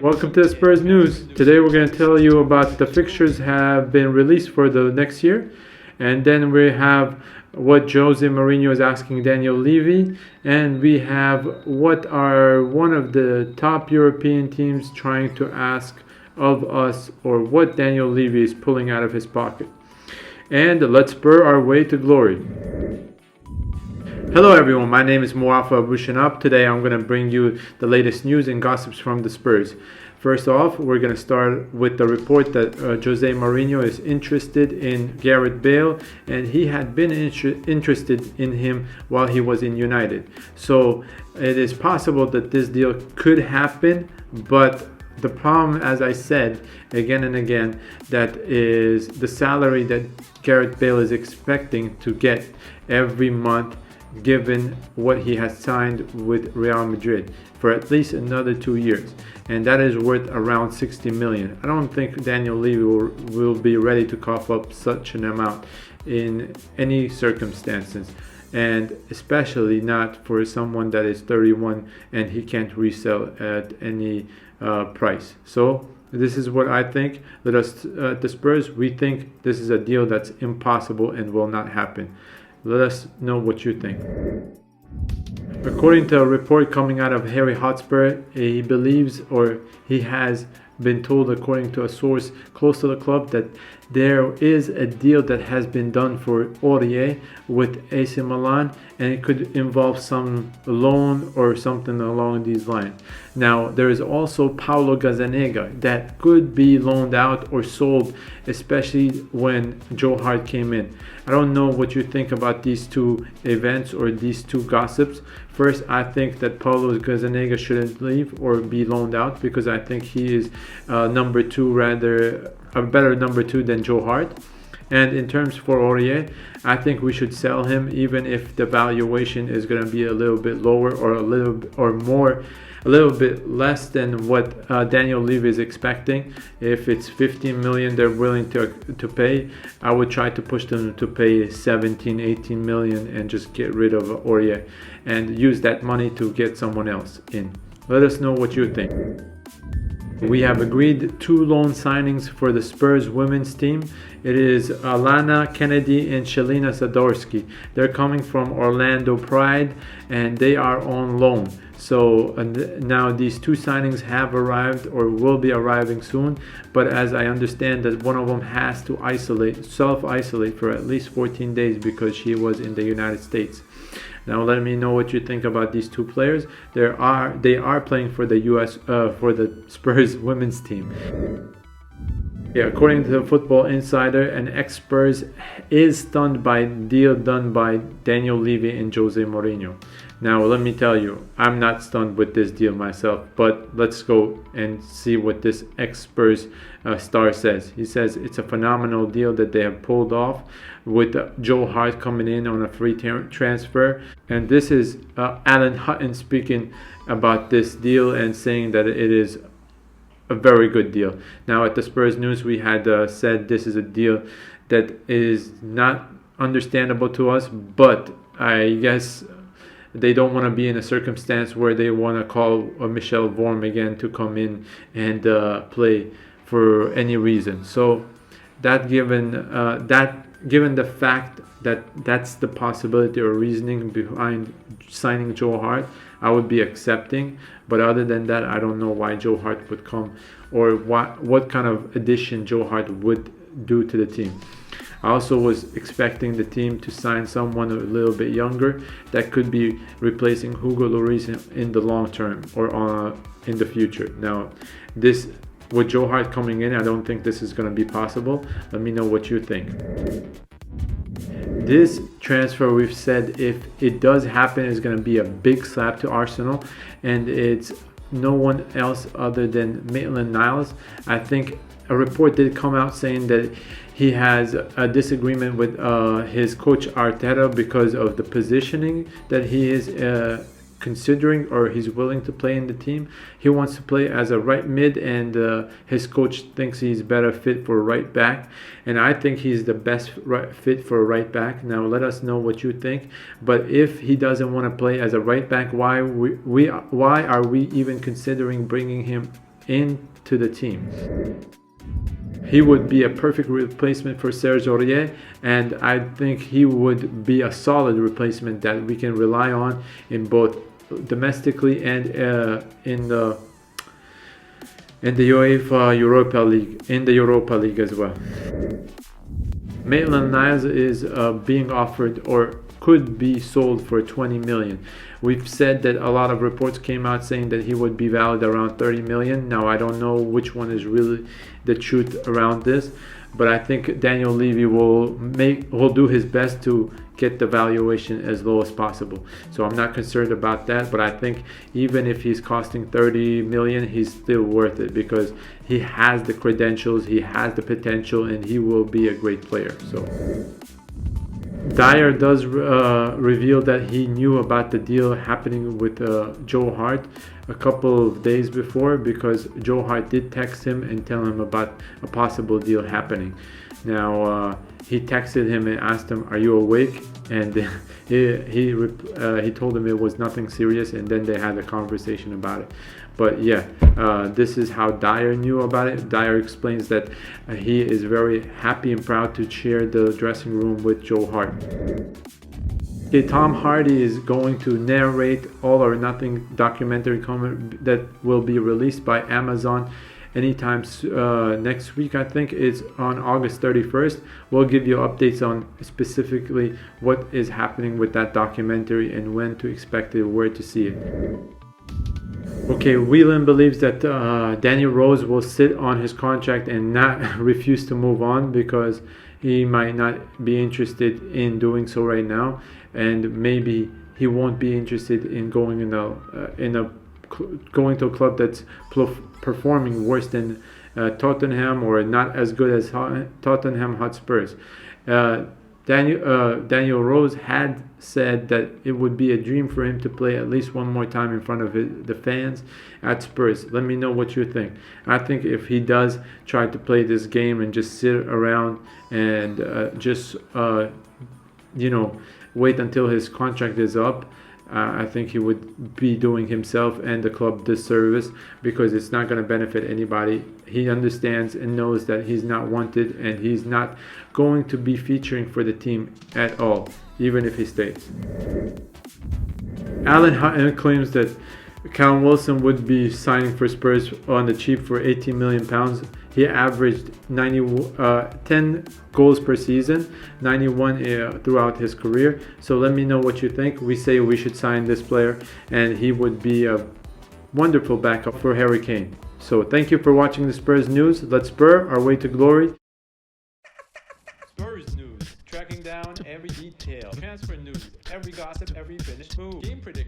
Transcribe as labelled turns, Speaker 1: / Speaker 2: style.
Speaker 1: Welcome to the Spurs News. Today we're going to tell you about the fixtures have been released for the next year. And then we have what Jose Mourinho is asking Daniel Levy. And we have what are one of the top European teams trying to ask of us, or what Daniel Levy is pulling out of his pocket. And let's spur our way to glory. Hello everyone, my name is Muafa Abushanab. Today I'm going to bring you the latest news and gossips from the Spurs. First off, we're going to start with the report that Jose Mourinho is interested in Gareth Bale, and he had been interested in him while he was in United. So it is possible that this deal could happen, but the problem, as I said again and again, that is the salary that Gareth Bale is expecting to get every month, given what he has signed with Real Madrid for at least another 2 years, and that is worth around 60 million. I don't think Daniel Levy will be ready to cough up such an amount in any circumstances, and especially not for someone that is 31 and he can't resell at any price. So this is what I think. Let us at the Spurs, we think this is a deal that's impossible and will not happen. Let us know what you think. According to a report coming out of Harry Hotspur, he believes, or he has been told according to a source close to the club, that there is a deal that has been done for Aurier with AC Milan, and it could involve some loan or something along these lines. Now, there is also Paulo Gazzaniga that could be loaned out or sold, especially when Joe Hart came in. I don't know what you think about these two events or these two gossips. First, I think that Paulo Gazzaniga shouldn't leave or be loaned out, because I think he is number two, rather a better number two than Joe Hart. And in terms for Aurier, I think we should sell him, even if the valuation is going to be a little bit lower or a little bit less than what Daniel Levy is expecting. If it's 15 million they're willing to pay, I would try to push them to pay 17, 18 million and just get rid of Aurier and use that money to get someone else in. Let us know what you think. We have agreed 2 loan signings for the Spurs women's team. It is Alana Kennedy and Shelina Zadorsky. They're coming from Orlando Pride and they are on loan. So now these 2 signings have arrived or will be arriving soon. But as I understand, that one of them has to self-isolate for at least 14 days because she was in the United States. Now let me know what you think about these 2 players. They are playing for the for the Spurs women's team. Yeah, according to the Football Insider, an ex-Spurs is stunned by the deal done by Daniel Levy and Jose Mourinho. Now let me tell you, I'm not stunned with this deal myself, but let's go and see what this ex-Spurs star says. He says it's a phenomenal deal that they have pulled off, with Joe Hart coming in on a free transfer. And this is Alan Hutton speaking about this deal and saying that it is a very good deal. Now at the Spurs News, we had said this is a deal that is not understandable to us, but I guess they don't want to be in a circumstance where they want to call Michel Vorm again to come in and play for any reason. So that given the fact that that's the possibility or reasoning behind signing Joe Hart, I would be accepting. But other than that, I don't know why Joe Hart would come, or what kind of addition Joe Hart would do to the team. I also was expecting the team to sign someone a little bit younger that could be replacing Hugo Lloris in the long term or in the future. Now, this with Joe Hart coming in, I don't think this is going to be possible. Let me know what you think. This transfer, we've said, if it does happen, is going to be a big slap to Arsenal, and it's no one else other than Maitland-Niles. I think a report did come out saying that he has a disagreement with his coach Arteta because of the positioning that he is considering or he's willing to play in the team. He wants to play as a right mid, and his coach thinks he's better fit for a right back, and I think he's the best fit for a right back. Now let us know what you think. But if he doesn't want to play as a right back, why are we even considering bringing him into the team? He would be a perfect replacement for Serge Aurier, and I think he would be a solid replacement that we can rely on in both domestically and in the UEFA Europa League, in the Europa League as well. Maitland-Niles is being offered or could be sold for 20 million. We've said that a lot of reports came out saying that he would be valued around 30 million. Now I don't know which one is really the truth around this, but I think Daniel Levy will do his best to get the valuation as low as possible. So I'm not concerned about that, but I think even if he's costing 30 million, he's still worth it because he has the credentials, he has the potential, and he will be a great player. So Dier does reveal that he knew about the deal happening with Joe Hart a couple of days before, because Joe Hart did text him and tell him about a possible deal happening. Now he texted him and asked him, "Are you awake?" And he told him it was nothing serious, and then they had a conversation about it. But yeah, this is how Dier knew about it. Dier explains that he is very happy and proud to share the dressing room with Joe Hart. Okay, Tom Hardy is going to narrate All or Nothing documentary that will be released by Amazon anytime next week. I think it's on August 31st. We'll give you updates on specifically what is happening with that documentary and when to expect it, where to see it. Okay, Whelan believes that Daniel Rose will sit on his contract and not refuse to move on because he might not be interested in doing so right now, and maybe he won't be interested in going going to a club that's performing worse than Tottenham or not as good as Tottenham Hotspurs. Daniel Rose had said that it would be a dream for him to play at least one more time in front of the fans at Spurs. Let me know what you think. I think if he does try to play this game and just sit around and wait until his contract is up, I think he would be doing himself and the club disservice, because it's not going to benefit anybody. He understands and knows that he's not wanted, and he's not going to be featuring for the team at all, even if he stays. Alan Hutton claims that Callum Wilson would be signing for Spurs on the cheap for £18 million. He averaged 10 goals per season, 91 throughout his career. So let me know what you think. We say we should sign this player, and he would be a wonderful backup for Harry Kane. So thank you for watching the Spurs news. Let's spur our way to glory.
Speaker 2: Spurs news, tracking down every detail. Transfer news, every gossip, every finished move. Game prediction.